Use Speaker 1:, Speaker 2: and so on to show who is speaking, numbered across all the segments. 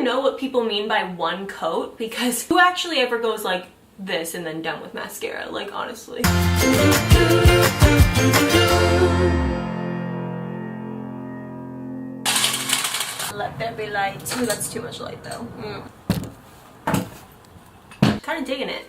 Speaker 1: know what people mean by one coat, because who actually ever goes like this and then done with mascara? Like, honestly. Let there be light. Ooh, that's too much light though. Kind of digging it.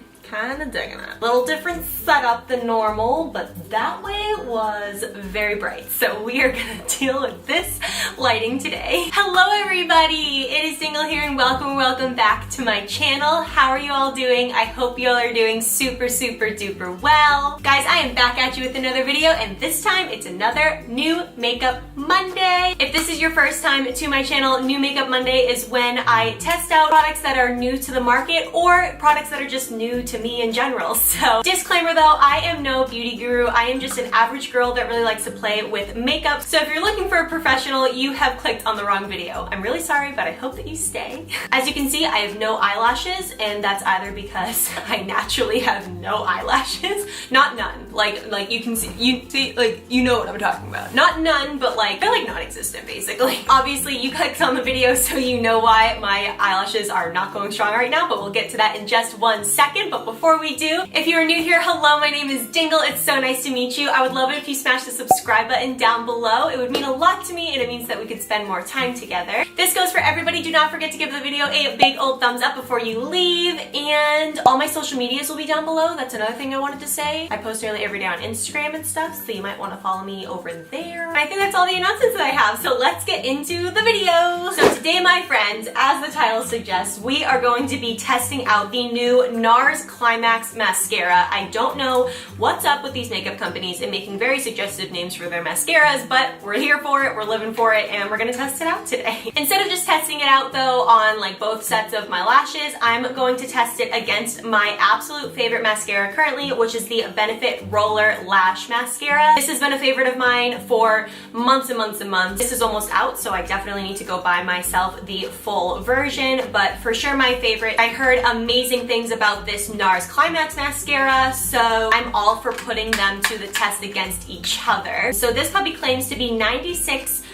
Speaker 1: Little different setup than normal, but that way was very bright. So we are gonna deal with this lighting today. Hello everybody, it is Dingle here and welcome back to my channel. How are you all doing? I hope you all are doing super duper well. Guys, I am back at you with another video, and this time it's another New Makeup Monday. If this is your first time to my channel, New Makeup Monday is when I test out products that are new to the market or products that are just new to me in general. So disclaimer though, I am no beauty guru. I am just an average girl that really likes to play with makeup. So if you're looking for a professional, you have clicked on the wrong video. I'm really sorry, but I hope that you stay. As you can see, I have no eyelashes, and that's either because I naturally have no eyelashes. Not none. Like you can see, like, you know what I'm talking about. Not none, but like, they're like non-existent basically. Obviously you clicked on the video, so you know why my eyelashes are not going strong right now, but we'll get to that in just 1 second. But before we do, if you are new here, hello, my name is Dingle. It's so nice to meet you. I would love it if you smash the subscribe button down below. It would mean a lot to me, and it means that we could spend more time together. This goes for everybody. Do not forget to give the video a big old thumbs up before you leave, and all my social medias will be down below. That's another thing I wanted to say. I post nearly every day on Instagram and stuff, so you might want to follow me over there. I think that's all the announcements that I have, so let's get into the video. So today, my friends, as the title suggests, we are going to be testing out the new NARS Climax Mascara. I don't know what's up with these makeup companies and making very suggestive names for their mascaras, but we're here for it, we're living for it, and we're gonna test it out today. Instead of just testing it out though on like both sets of my lashes, I'm going to test it against my absolute favorite mascara currently, which is the Benefit Roller Lash Mascara. This has been a favorite of mine for months and months and months. This is almost out, so I definitely need to go buy myself the full version, but for sure my favorite. I heard amazing things about this NARS Climax Mascara, so I'm all for putting them to the test against each other. So this puppy claims to be 96%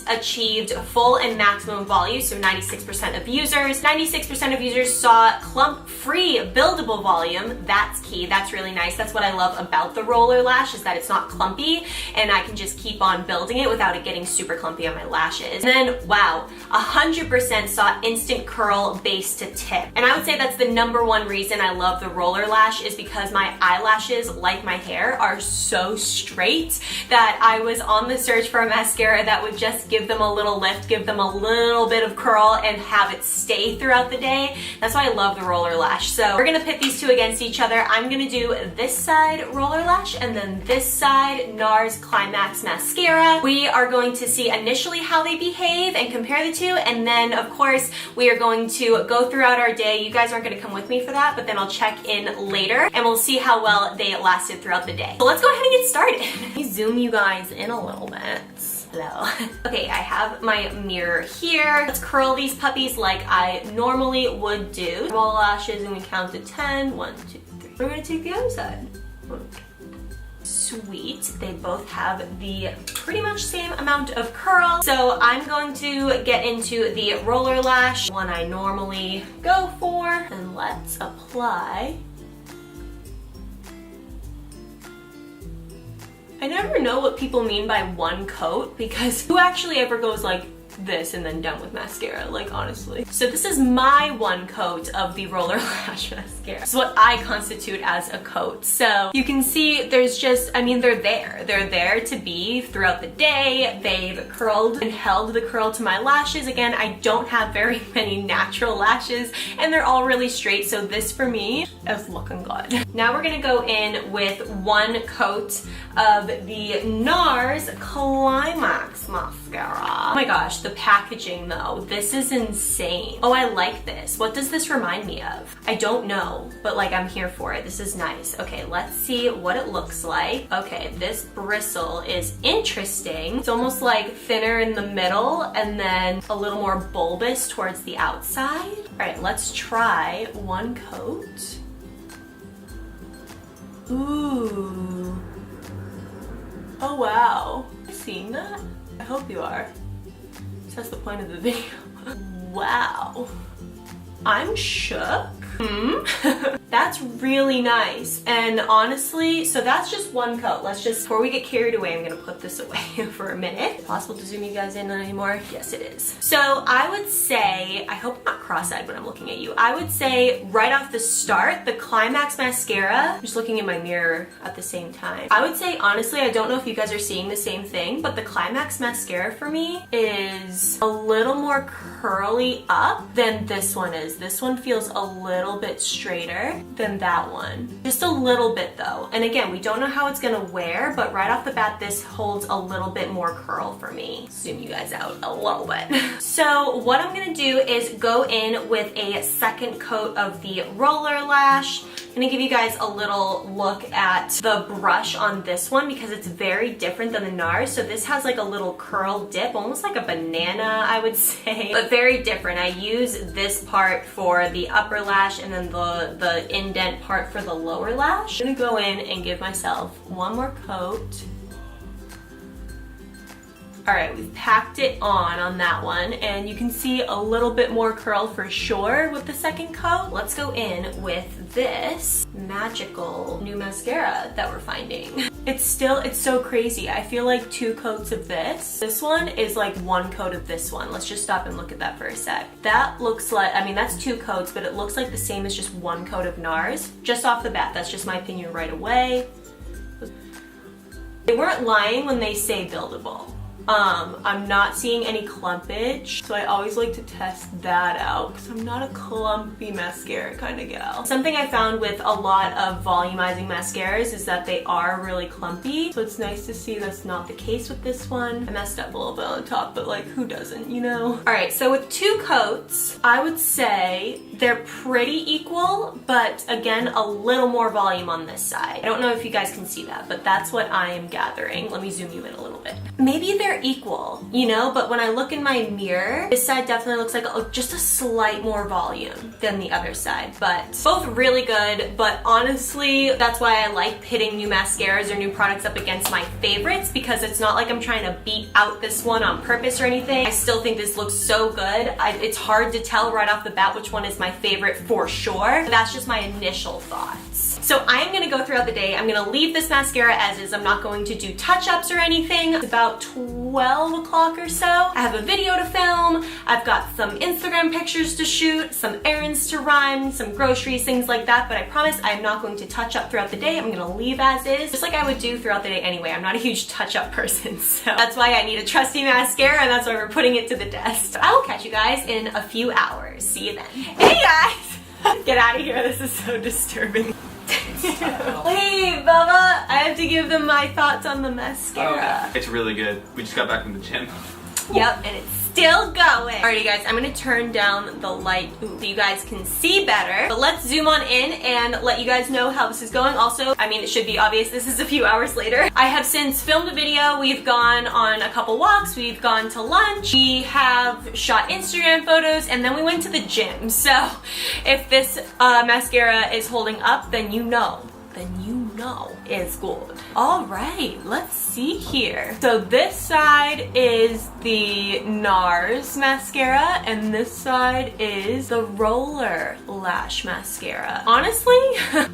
Speaker 1: achieved full and maximum volume, so 96% of users. 96% of users saw clump-free buildable volume. That's key. That's really nice. That's what I love about the roller lash, is that it's not clumpy, and I can just keep on building it without it getting super clumpy on my lashes. And then, wow, 100% saw instant curl base to tip. And I would say that's the #1 reason I love the roller lash, is because my eyelashes, like my hair, are so straight that I was on the search for a mascara that would just give them a little lift, give them a little bit of curl, and have it stay throughout the day. That's why I love the roller lash. So we're gonna pit these two against each other. I'm gonna do this side roller lash and then this side NARS Climax Mascara. We are going to see initially how they behave and compare the two, and then of course we are going to go throughout our day. You guys aren't gonna come with me for that, but then I'll check in later and we'll see how well they lasted throughout the day. So let's go ahead and get started. Let me zoom you guys in a little bit. Hello. Okay, I have my mirror here. Let's curl these puppies like I normally would do. Roll lashes and we count to 10. 1, 2, 3. We're gonna take the other side. Sweet. They both have the pretty much same amount of curl. So I'm going to get into the roller lash, one I normally go for, and let's apply. I never know what people mean by one coat, because who actually ever goes like this and then done with mascara? Like, honestly. So this is my one coat of the roller lash mascara. This is what I constitute as a coat. So you can see there's just, I mean, they're there. They're there to be throughout the day. They've curled and held the curl to my lashes. Again, I don't have very many natural lashes and they're all really straight. So this for me is looking good. Now we're gonna go in with one coat of the NARS Climax Mascara. Oh my gosh, the packaging though, this is insane. Oh, I like this. What does this remind me of? I don't know, but like I'm here for it. This is nice. Okay, let's see what it looks like. Okay, this bristle is interesting. It's almost like thinner in the middle and then a little more bulbous towards the outside. All right, let's try one coat. Ooh. Oh wow. Seeing that? I hope you are. So that's the point of the video. Wow. I'm shook. That's really nice. And honestly, so that's just one coat. Let's just, before we get carried away, I'm gonna put this away for a minute. Possible to zoom you guys in anymore? Yes, it is. So I would say, I hope I'm not cross-eyed when I'm looking at you. I would say right off the start, the Climax Mascara, I'm just looking in my mirror at the same time. I would say, honestly, I don't know if you guys are seeing the same thing, but the Climax Mascara for me is a little more curly up than this one is. This one feels a little bit straighter than that one. Just a little bit though. And again, we don't know how it's gonna wear, but right off the bat, this holds a little bit more curl for me. Zoom you guys out a little bit. So what I'm gonna do is go in with a second coat of the roller lash. I'm gonna give you guys a little look at the brush on this one because it's very different than the NARS. So this has like a little curl dip, almost like a banana, I would say, but very different. I use this part for the upper lash and then the indent part for the lower lash. I'm gonna go in and give myself one more coat. All right, we've packed it on that one, and you can see a little bit more curl for sure with the second coat. Let's go in with this magical new mascara that we're finding. It's so crazy. I feel like 2 coats of this. This one is like 1 coat of this one. Let's just stop and look at that for a sec. That looks like, I mean, that's 2 coats, but it looks like the same as just 1 coat of NARS. Just off the bat, that's just my opinion right away. They weren't lying when they say buildable. I'm not seeing any clumpage, so I always like to test that out because I'm not a clumpy mascara kind of gal. Something I found with a lot of volumizing mascaras is that they are really clumpy, so it's nice to see that's not the case with this one. I messed up a little bit on top, but like, who doesn't, you know? Alright, so with 2 coats, I would say they're pretty equal, but again, a little more volume on this side. I don't know if you guys can see that, but that's what I am gathering. Let me zoom you in a little bit. Maybe they're equal, you know, but when I look in my mirror, this side definitely looks like just a slight more volume than the other side, but both really good. But honestly, that's why I like pitting new mascaras or new products up against my favorites, because it's not like I'm trying to beat out this one on purpose or anything. I still think this looks so good. It's hard to tell right off the bat which one is my favorite for sure. That's just my initial thoughts. So I'm gonna go throughout the day. I'm gonna leave this mascara as is. I'm not going to do touch-ups or anything. It's about 12 o'clock or so. I have a video to film. I've got some Instagram pictures to shoot, some errands to run, some groceries, things like that. But I promise I'm not going to touch up throughout the day. I'm gonna leave as is, just like I would do throughout the day anyway. I'm not a huge touch-up person, so that's why I need a trusty mascara, and that's why we're putting it to the test. I will catch you guys in a few hours. See you then. Hey guys! Get out of here. This is so disturbing. Wait, Bubba, I have to give them my thoughts on the mascara.
Speaker 2: Oh, okay. It's really good. We just got back from the gym.
Speaker 1: Yep, and it's still going. Alrighty guys, I'm gonna turn down the light so you guys can see better. But let's zoom on in and let you guys know how this is going. Also, I mean, it should be obvious this is a few hours later. I have since filmed a video. We've gone on a couple walks. We've gone to lunch. We have shot Instagram photos, and then we went to the gym. So if this mascara is holding up, then you know it's good. All right, let's see here. So this side is the NARS mascara, and this side is the roller lash mascara. Honestly,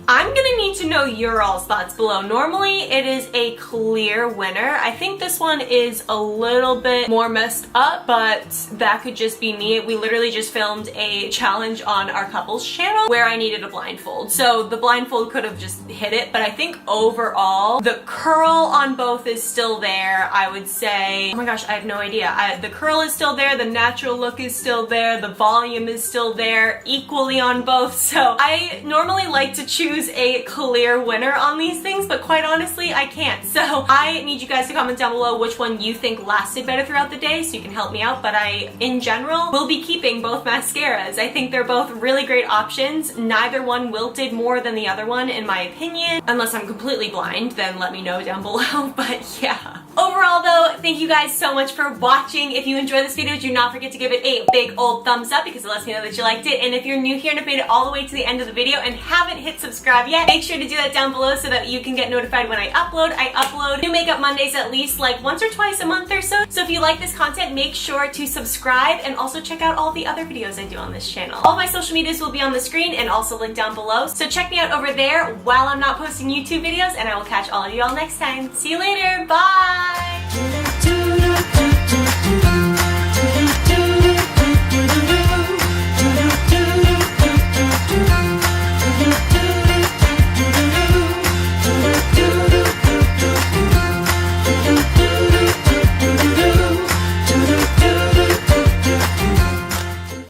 Speaker 1: I'm gonna need to know your all's thoughts below. Normally, it is a clear winner. I think this one is a little bit more messed up, but that could just be me. We literally just filmed a challenge on our couples channel where I needed a blindfold. So the blindfold could have just hit it, but I think overall, the curl on both is still there. I would say, oh my gosh, I have no idea. The curl is still there, the natural look is still there, the volume is still there, equally on both. So I normally like to choose a clear winner on these things, but quite honestly, I can't. So I need you guys to comment down below which one you think lasted better throughout the day so you can help me out. But I, in general, will be keeping both mascaras. I think they're both really great options. Neither one wilted more than the other one, in my opinion. Unless I'm completely blind, then let me know down below. But yeah. Overall though, thank you guys so much for watching. If you enjoyed this video, do not forget to give it a big old thumbs up because it lets me know that you liked it. And if you're new here and have made it all the way to the end of the video and haven't hit subscribe yet, make sure to do that down below so that you can get notified when I upload. I upload new Makeup Mondays at least like once or twice a month or so. So if you like this content, make sure to subscribe and also check out all the other videos I do on this channel. All my social medias will be on the screen and also linked down below. So check me out over there while I'm not posting YouTube videos, and I will catch all of you all next time. See you later. Bye!